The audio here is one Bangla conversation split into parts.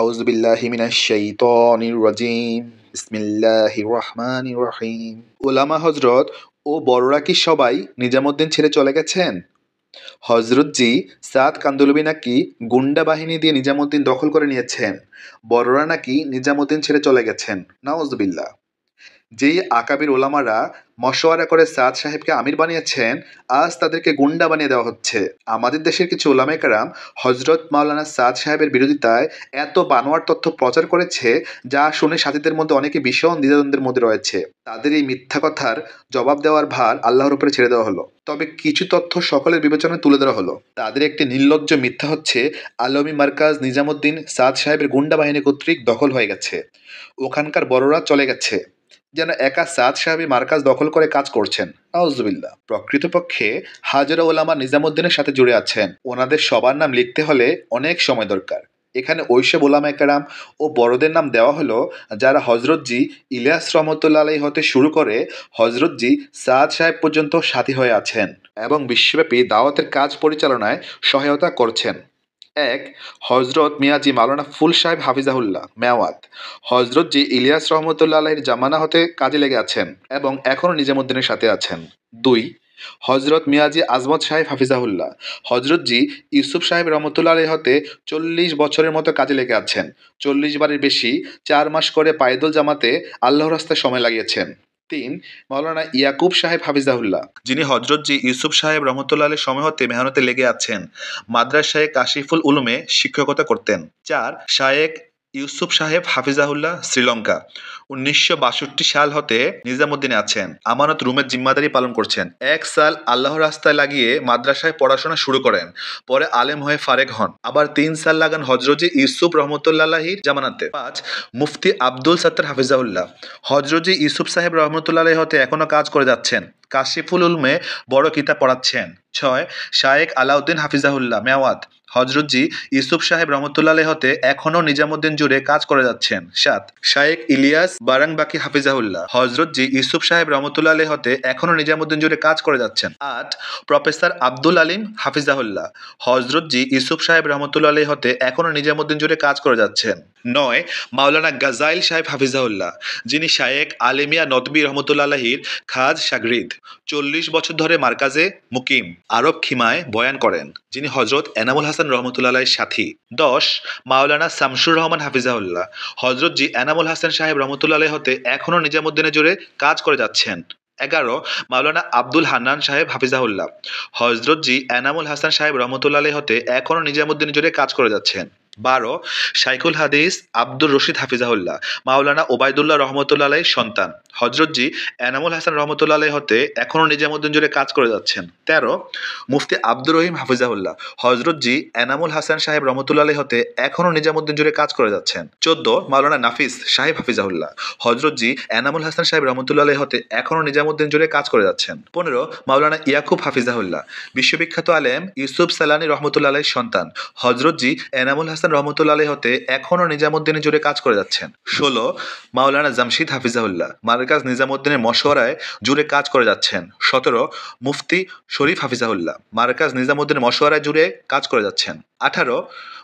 আউযু বিল্লাহি মিনাশ শাইতানির রাজিম। বিসমিল্লাহির রহমানির রহিম। উলামা হযরত ও বড়রা কি সবাই নিজামুদ্দিন ছেড়ে চলে গেছেন? হযরত জি সাদ কান্দলবি নাকি গুন্ডা বাহিনী দিয়ে নিজামুদ্দিন দখল করে নিয়েছেন। বড়রা নাকি নিজামুদ্দিন ছেড়ে চলে গেছেন। নাউযুবিল্লাহ। যেই আকাবির ওলামারা মশওয়ারা করে সাদ সাহেবকে আমির বানিয়েছেন, আজ তাদেরকে গুন্ডা বানিয়ে দেওয়া হচ্ছে। আমাদের দেশের কিছু ওলামায়ে কেরাম হযরত মাওলানা সাদ সাহেবের বিরোধিতায় এত বানোয়ার তথ্য প্রচার করেছে, যা শুনে সাথীদের মধ্যে অনেকে ভীষণ দ্বিধাদ্বন্দ্বের মধ্যে রয়েছে। তাদের এই মিথ্যা কথার জবাব দেওয়ার ভার আল্লাহর উপরে ছেড়ে দেওয়া হলো। তবে কিছু তথ্য সকলের বিবেচনায় তুলে ধরা হলো। তাদের একটি নির্লজ্জ মিথ্যা হচ্ছে, আলমী মার্কাজ নিজামুদ্দিন সাদ সাহেবের গুন্ডা বাহিনী কর্তৃক দখল হয়ে গেছে। ওখানকার বড়রা চলে গেছে, যেন একা সাদ সাহেবই মার্কাজ দখল করে কাজ করছেন। নাউজুবিল্লাহ। প্রকৃতপক্ষে হাজারো ওলামা নিজামুদ্দিনের সাথে জুড়ে আছেন। ওনাদের সবার নাম লিখতে হলে অনেক সময় দরকার। এখানে ঐসব ওলামায়ে কেরাম ও বড়দের নাম দেওয়া হলো যারা হযরত জি ইলিয়াস রহমতুল্লাহ আলাইহি হতে শুরু করে হযরত জি সাদ সাহেব পর্যন্ত সাথী হয়ে আছেন এবং বিশ্বব্যাপী দাওয়াতের কাজ পরিচালনায় সহায়তা করছেন। এক, হযরত মিয়াজি মাওলানা ফুল সাহেব হাফিজাহুল্লাহ মেওয়াত। হযরত জি ইলিয়াস রহমতুল্লাহ আলাইহির জামানা হতে কাজে লেগে আছেন এবং এখনও নিজামুদ্দিনের সাথে আছেন। দুই, হযরত মিয়াজি আজমত সাহেব হাফিজাহুল্লাহ। হযরত জি ইউসুফ সাহেব রহমতুল্লাহ আলাইহি হতে 40 বছরের মতো কাজে লেগে আছেন। 40 বারের বেশি 4 মাস করে পায়দল জামাতে আল্লাহর রাস্তায় সময় লাগিয়েছেন। তিন, মাওলানা ইয়াকুব সাহেব হাফিজাহুল্লাহ, যিনি হযরত জি ইউসুফ সাহেব রহমতুল্লাহ আলাইহির সময় হতে মেহনতে লেগে আছেন। মাদ্রাসায়ে কাশিফুল উলুমে শিক্ষকতা করতেন। চার, শায়েখ ইউসুফ সাহেব হাফিজাহুল্লাহ শ্রীলঙ্কা। 1962 সাল হতে নিজামুদ্দিনে আছেন। আমানত রুমের জিম্মাদারি পালন করছেন। 1 সাল আল্লাহর রাস্তায় লাগিয়ে মাদ্রাসায় পড়াশোনা শুরু করেন, পরে আলেম হয়ে ফারেক হন। আবার 3 সাল লাগান হযরত জি ইউসুফ রহমতুল্লাহ আলাইহির জামানাতে। 5, মুফতি আব্দুল সাত্তার হাফিজাহুল্লাহ। হযরত জি ইউসুফ সাহেব রহমতুল্লাহ আলাইহি হতে এখনো কাজ করে যাচ্ছেন। কাশিফুল উলুমে বড় কিতাব পড়াচ্ছেন। 6, শায়েখ আলাউদ্দিন হাফিজাহুল্লাহ মেওয়াত। হযরত জি ইউসুফ সাহেব রহমতুল্লাহ আলাইহি হতে এখনো নিজামুদ্দিন জুড়ে কাজ করে যাচ্ছেন। 7, শায়েখ ইলিয়াস বারাংবাকি হাফিজাহুল্লাহ। হযরত জি ইউসুফ সাহেব রহমতুল্লাহ আলাইহি হতে এখনো নিজামুদ্দিন জুড়ে কাজ করে যাচ্ছেন। 8, প্রফেসর আব্দুল আলিম হাফিজাহুল্লাহ। হযরত জি ইউসুফ সাহেব রহমতুল্লাহ আলাইহি হতে এখনো নিজামুদ্দিন জুড়ে কাজ করে যাচ্ছেন। 9, মাওলানা গাজাইল সাহেব হাফিজাহুল্লাহ, যিনি শায়েখ আলেমিয়া নদভী রহমতুল্লাহ আলাইহির খাজ শাগরিদ। 40 বছর ধরে মার্কাজে মুকিম আরব খিমায় বয়ান করেন, যিনি হযরত এনামুল হাসান রহমতুল্লাহ আলাইহির সাথী। 10, মাওলানা শামসুর রহমান হাফিজাহুল্লাহ। হযরত জি এনামুল হাসান সাহেব রহমতুল্লাহ আলাইহি হতে এখনো নিজামুদ্দিনে জুড়ে কাজ করে যাচ্ছেন। 11, মাওলানা আব্দুল হান্নান সাহেব হাফিজাহুল্লাহ। হযরত জি এনামুল হাসান সাহেব রহমতুল্লাহ আলাইহি হতে এখনো নিজামুদ্দিনে জুড়ে কাজ করে যাচ্ছেন। 12, শাইখুল হাদিস আব্দুর রশিদ হাফিজাহুল্লাহ। মাওলানা ওবায়দুল্লাহ রহমতুল্লাহ আলাইহির সন্তান। হযরত জি এনামুল হাসান রহমতুল্লাহ আলাইহি হতে এখনো নিজামুদ্দিন জুড়ে কাজ করে যাচ্ছেন। 13, মুফতি আব্দুর রহিম হাফিজাহুল্লাহ। হযরত জি এনামুল হাসান সাহেব রহমতুল্লাহ আলাইহি হতে এখনো নিজামুদ্দিন জুড়ে কাজ করে যাচ্ছেন। 14, মাওলানা নাফিস সাহেব হাফিজাহুল্লাহ। হযরত জি এনামুল হাসান সাহেব রহমতুল্লাহ আলাইহি হতে এখনো নিজামুদ্দিন জুড়ে কাজ করে যাচ্ছেন। 15, মাওলানা ইয়াকুব হাফিজাহুল্লাহ। বিশ্ববিখ্যাত আলেম ইউসুফ সালানি রহমতুল্লাহ আলাইহির সন্তান। হযরত জি এনামুল হাসান রহমতুল্লাহ আলাইহি হতে এখনো নিজামুদ্দিনে জুড়ে কাজ করে যাচ্ছেন। 16, মাওলানা জামশিদ হাফিজাহুল্লাহ। মার্কাজ নিজামুদ্দিনের মশওয়ারায় জুড়ে কাজ করে যাচ্ছেন। 17, মুফতি শরীফ হাফিজাহুল্লাহ। মার্কাজ নিজামুদ্দিনের মশওয়ারায় জুড়ে কাজ করে যাচ্ছেন। 18,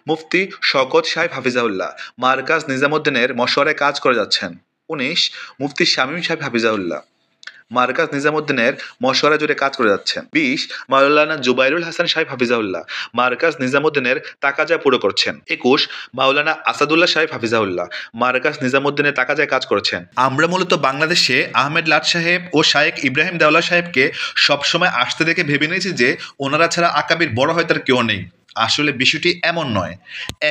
মুফতি শওকত সাহেব হাফিজাহুল্লাহ। মার্কাজ নিজামুদ্দিনের মশওয়ারায় কাজ করে যাচ্ছেন। 19, মুফতি শামীম সাহেব হাফিজাহুল্লাহ। মার্কাজ নিজামুদ্দিনের মশওয়ারা জুড়ে কাজ করে যাচ্ছেন। 20, মাওলানা জুবাইরুল হাসান সাহেব হাফিজাহুল্লাহ। মার্কাজ নিজামুদ্দিনের তাকাজা পুরো করছেন। 21, মাওলানা আসাদুল্লাহ সাহেব হাফিজাহুল্লাহ। মার্কাজ নিজামুদ্দিনের তাকাজায় কাজ করছেন। আমরা মূলত বাংলাদেশে আহমেদ লাট সাহেব ও শায়েখ ইব্রাহিম দেওলা সাহেবকে সবসময় আসতে দেখে ভেবে নিয়েছি যে ওনারা ছাড়া আকাবির বড় হয় তার কেউ নেই। আসলে বিষয়টি এমন নয়।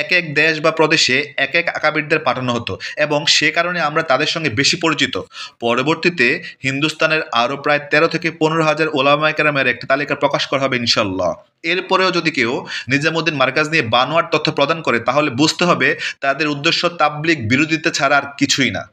এক এক দেশ বা প্রদেশে এক এক আকাবিরদের পাঠানো হতো এবং সে কারণে আমরা তাদের সঙ্গে বেশি পরিচিত। পরবর্তীতে হিন্দুস্তানের আরও প্রায় 13 থেকে 15,000 ওলামায়ে কেরামের একটা তালিকা প্রকাশ করা হবে ইনশাল্লাহ। এরপরেও যদি কেউ নিজামুদ্দিন মার্কাজ নিয়ে বানোয়ার তথ্য প্রদান করে, তাহলে বুঝতে হবে তাদের উদ্দেশ্য তাবলিগ বিরোধিতা ছাড়া আর কিছুই না।